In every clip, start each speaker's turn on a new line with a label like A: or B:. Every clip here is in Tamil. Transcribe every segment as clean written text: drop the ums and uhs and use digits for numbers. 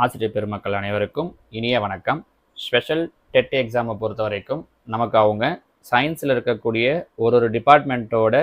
A: ஆசிரியர் பெருமக்கள் அனைவருக்கும் இனிய வணக்கம். ஸ்பெஷல் டெட் எக்ஸாமை பொறுத்த வரைக்கும் நமக்கு அவங்க சயின்ஸில் இருக்கக்கூடிய ஒரு டிபார்ட்மெண்ட்டோட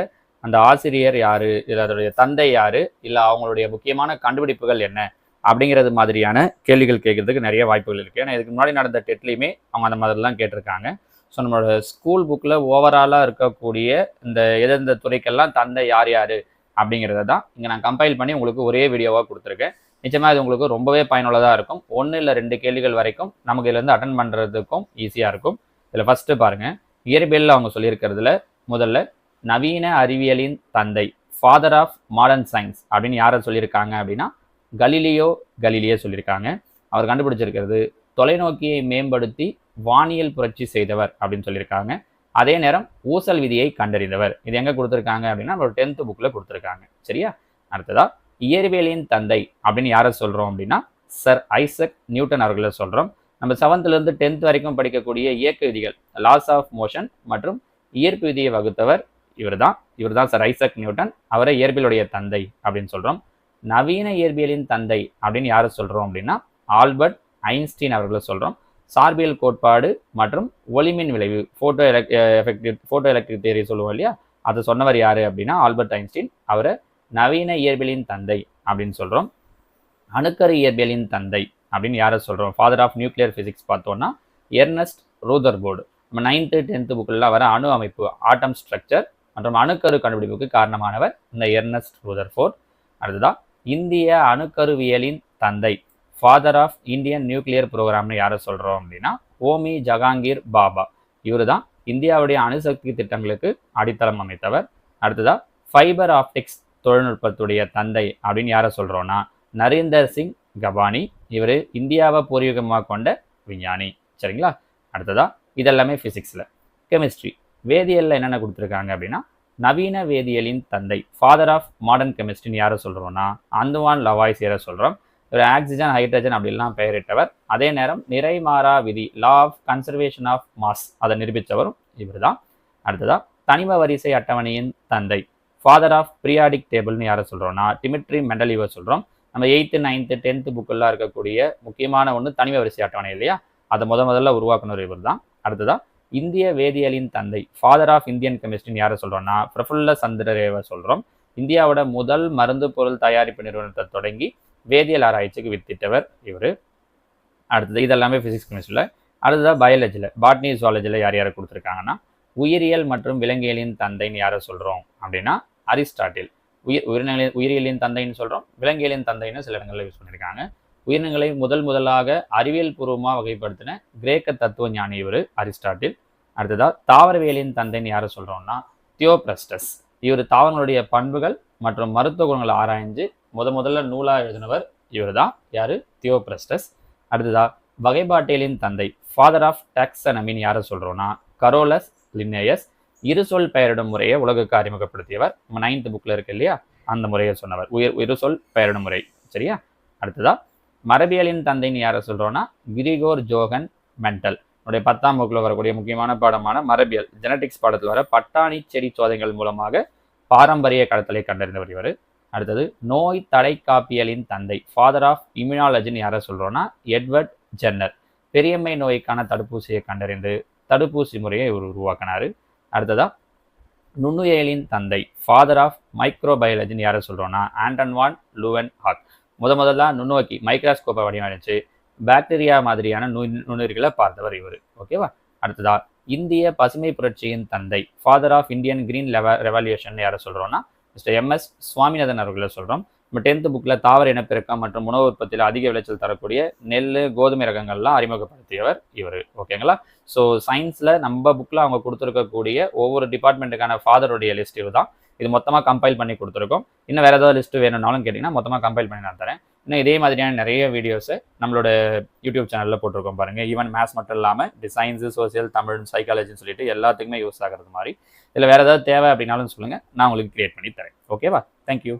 A: அந்த ஆசிரியர் யார், இல்லை அதோடைய தந்தை யார், இல்லை அவங்களுடைய முக்கியமான கண்டுபிடிப்புகள் என்ன அப்படிங்கிறது மாதிரியான கேள்விகள் கேட்கறதுக்கு நிறைய வாய்ப்புகள் இருக்குது. ஏன்னா இதுக்கு முன்னாடி நடந்த டெட்லேயுமே அவங்க அந்த மாதிரிலாம் கேட்டிருக்காங்க. ஸோ நம்மளோட ஸ்கூல் புக்கில் ஓவராலாக இருக்கக்கூடிய இந்த எந்தெந்த துறைக்கெல்லாம் தந்தை யார் யார் அப்படிங்கிறத தான் இங்கே நான் கம்பைல் பண்ணி உங்களுக்கு ஒரே வீடியோவாக கொடுத்துருக்கேன். நிச்சயமாக இது உங்களுக்கு ரொம்பவே பயனுள்ளதாக இருக்கும். 1 இல்லை 2 கேள்விகள் வரைக்கும் நமக்கு இதுலேருந்து அட்டன் பண்ணுறதுக்கும் ஈஸியாக இருக்கும். இதில் ஃபஸ்ட்டு பாருங்கள், இயற்பியலில் அவங்க சொல்லியிருக்கிறதுல முதல்ல நவீன அறிவியலின் தந்தை, ஃபாதர் ஆஃப் மாடர்ன் சயின்ஸ் அப்படின்னு யாரை சொல்லியிருக்காங்க அப்படின்னா கலீலியோ சொல்லியிருக்காங்க. அவர் கண்டுபிடிச்சிருக்கிறது தொலைநோக்கியை மேம்படுத்தி வானியல் புரட்சி செய்தவர் அப்படின்னு சொல்லியிருக்காங்க. அதே நேரம் ஊசல் விதியை கண்டறிந்தவர். இது எங்கே கொடுத்துருக்காங்க அப்படின்னா நம்மளோட 10th புக்கில் கொடுத்துருக்காங்க. சரியா? அடுத்ததா இயற்பியலின் தந்தை அப்படின்னு யாரை சொல்கிறோம் அப்படின்னா சர் ஐசக் நியூட்டன் அவர்களை சொல்கிறோம். நம்ம 7th 10th வரைக்கும் படிக்கக்கூடிய இயக்க விதிகள், லாஸ் ஆஃப் மோஷன் மற்றும் இயற்பு விதியை வகுத்தவர் இவர் தான் சர் ஐசக் நியூட்டன். அவரை இயற்பியலுடைய தந்தை அப்படின்னு சொல்கிறோம். நவீன இயற்பியலின் தந்தை அப்படின்னு யாரை சொல்கிறோம் அப்படின்னா ஆல்பர்ட் ஐன்ஸ்டீன் அவர்களை சொல்கிறோம். சார்பியல் கோட்பாடு மற்றும் ஒளிமின் விளைவு, ஃபோட்டோ எலக்ட்ரிக் தியரி சொல்லுவோம் இல்லையா, அதை சொன்னவர் யார் அப்படின்னா ஆல்பர்ட் ஐன்ஸ்டீன். அவரை நவீன இயற்பியலின் தந்தை அப்படின்னு சொல்கிறோம். அணுக்கரு இயற்பியலின் தந்தை அப்படின்னு யாரை சொல்கிறோம், ஃபாதர் ஆஃப் நியூக்ளியர் ஃபிசிக்ஸ் பார்த்தோன்னா எர்னஸ்ட் ரூதர்போர்டு. நம்ம 9th 10th புக்கெல்லாம் வர அணு அமைப்பு, ஆட்டம் ஸ்ட்ரக்சர் மற்றும் அணுக்கரு கண்டுபிடிப்புக்கு காரணமானவர் இந்த எர்னஸ்ட் ரூதர்போர்ட். அடுத்ததான் இந்திய அணுக்கருவியலின் தந்தை, ஃபாதர் ஆஃப் இந்தியன் நியூக்ளியர் ப்ரோக்ராம்னு யாரை சொல்கிறோம் அப்படின்னா ஓமி ஜஹாங்கீர் பாபா. இவர் தான் இந்தியாவுடைய அணுசக்தி திட்டங்களுக்கு அடித்தளம் அமைத்தவர். அடுத்ததா ஃபைபர் ஆப்டிக்ஸ் தொழில்நுட்பத்துடைய தந்தை அப்படின்னு யாரை சொல்கிறோன்னா நரேந்தர் சிங் கபானி. இவர் இந்தியாவை பூர்வீகமாக கொண்ட விஞ்ஞானி. சரிங்களா? அடுத்ததா இதெல்லாமே ஃபிசிக்ஸில். கெமிஸ்ட்ரி, வேதியியலில் என்னென்ன கொடுத்துருக்காங்க அப்படின்னா நவீன வேதியியலின் தந்தை, ஃபாதர் ஆஃப் மாடர்ன் கெமிஸ்ட்ரின்னு யாரை சொல்கிறோன்னா அந்துவான் லவாய்சியரை சொல்கிறோம். இவர் ஆக்சிஜன், ஹைட்ரஜன் அப்படிலாம் பெயரிட்டவர். அதே நேரம் நிறைமாறா விதி, law of conservation of mass, அதை நிரூபித்தவரும் இவர் தான். அடுத்ததா தனிம வரிசை அட்டவணையின் தந்தை, ஃபாதர் ஆஃப் பீரியாடிக் டேபிள்னு யாரை சொல்கிறோன்னா டிமிட்ரி மெண்டலீவை சொல்கிறோம். நம்ம 8th 9th 10th புக்கெல்லாம் இருக்கக்கூடிய முக்கியமான ஒன்று தனிம வரிசை அட்டவணை இல்லையா, அதை முதல்ல உருவாக்குனர் இவர் தான். அடுத்ததா இந்திய வேதியியலின் தந்தை, ஃபாதர் ஆஃப் இந்தியன் கெமிஸ்ட்ரின்னு யாரை சொல்கிறோன்னா பிரஃபுல்ல சந்திரரேவை சொல்கிறோம். இந்தியாவோட முதல் மருந்து பொருள் தயாரிப்பு நிறுவனத்தை தொடங்கி வேதியியல் ஆராய்ச்சிக்கு வித்திட்டவர் இவர். அடுத்தது இதெல்லாமே ஃபிசிக்ஸ் கெமிஸ்ட்ரியில். அடுத்ததாக பயாலஜியில், பாட்னி ஜுவாலஜியில் யார் யாரை கொடுத்துருக்காங்கன்னா உயிரியல் மற்றும் விலங்கியலின் தந்தைன்னு யாரை சொல்கிறோம் அப்படின்னா அரிஸ்டாட்டில். உயிரியலின் தந்தைன்னு சொல்கிறோம், விலங்கியலின் தந்தைன்னு சில இடங்களில் யூஸ் பண்ணியிருக்காங்க. உயிரினங்களை முதலாக அறிவியல் பூர்வமாக வகைப்படுத்தின கிரேக்க தத்துவ ஞானி இவர் அரிஸ்டாட்டில். அடுத்ததாக தாவரவியலின் தந்தைன்னு யாரை சொல்கிறோம்னா தியோப்ரஸ்டஸ். இவர் தாவரங்களுடைய பண்புகள் மற்றும் மருத்துவ குணங்களை ஆராய்ஞ்சு முதல்ல நூலாக எழுதினவர் இவர் தான். யார்? தியோப்ரஸ்டஸ். அடுத்ததாக வகைப்பாட்டியலின் தந்தை, ஃபாதர் ஆஃப் டாக்ஸனமின்னு யாரை சொல்கிறோன்னா கரோலஸ் லின்னேயஸ். இருசொல் பெயரிடும் முறையை உலகுக்கு அறிமுகப்படுத்தியவர். நம்ம 9th புக்கில் இருக்கு இல்லையா, அந்த முறையை சொன்னவர், இருசொல் பெயரிடும் முறை. சரியா? அடுத்ததா மரபியலின் தந்தைன்னு யாரை சொல்கிறோன்னா கிரிகோர் ஜோகன் மெண்டல். நம்முடைய 10ஆம் வகுப்பில் வரக்கூடிய முக்கியமான பாடமான மரபியல், ஜெனட்டிக்ஸ் பாடத்தில் வர பட்டாணி செடி சோதனைகள் மூலமாக பாரம்பரிய கடத்தலை கண்டறிந்தவர் இவர். அடுத்தது நோய் தடை காப்பியலின் தந்தை, ஃபாதர் ஆஃப் இம்யூனாலஜின்னு யாரை சொல்கிறோன்னா எட்வர்ட் ஜென்னர். பெரியம்மை நோய்க்கான தடுப்பூசியை கண்டறிந்து தடுப்பூசி முறையை இவர் உருவாக்கினார். அடுத்ததா நுண்ணுயியலின் தந்தை, ஃபாதர் ஆஃப் மைக்ரோபயாலஜின்னு யாரை சொல்கிறோன்னா ஆண்டன் வான் லூவன் ஹாக். முதல்ல நுண்ணோக்கி மைக்ராஸ்கோப்பை வடிவமைச்சு பாக்டீரியா மாதிரியான நுண்ணுயிர்களை பார்த்தவர் இவர். ஓகேவா? அடுத்ததா இந்திய பசுமை புரட்சியின் தந்தை, father of Indian green revolution யாரை சொல்கிறோன்னா மிஸ்டர் MS சுவாமிநாதன் அவர்களை சொல்கிறோம். நம்ம 10th புக்கில் தாவர இனப்பெருக்கம் மற்றும் உணவு உற்பத்தியில் அதிக விளைச்சல் தரக்கூடிய நெல், கோதுமை ரகங்கள்லாம் அறிமுகப்படுத்தியவர் இவர். ஓகேங்களா? ஸோ சயின்ஸில் நம்ம புக்கில் அவங்க கொடுத்துருக்கக்கூடிய ஒவ்வொரு டிபார்ட்மெண்ட்டுக்கான ஃபாதருடைய லிஸ்ட் இது தான். இது மொத்தமாக கம்பைல் பண்ணி கொடுத்துருக்கோம். இன்னும் வேறு ஏதாவது லிஸ்ட்டு வேணும்னாலும் கேட்டிங்கன்னா மொத்தமாக கம்பைல் பண்ணி நான் தரேன். இன்னும் இதே மாதிரியான நிறைய வீடியோஸை நம்மளோட யூடியூப் சேனலில் போட்டிருக்கோம் பாருங்கள். ஈவன் மேத்ஸ் மட்டும் இல்லாமல் சயின்ஸு, சோசியல், தமிழ், சைக்காலஜின்னு சொல்லிட்டு எல்லாத்துக்குமே யூஸ் ஆகிறது மாதிரி. இதில் வேறு ஏதாவது தேவை அப்படின்னாலும் சொல்லுங்கள், நான் உங்களுக்கு கிரியேட் பண்ணி தரேன். ஓகேவா? தேங்க்யூ.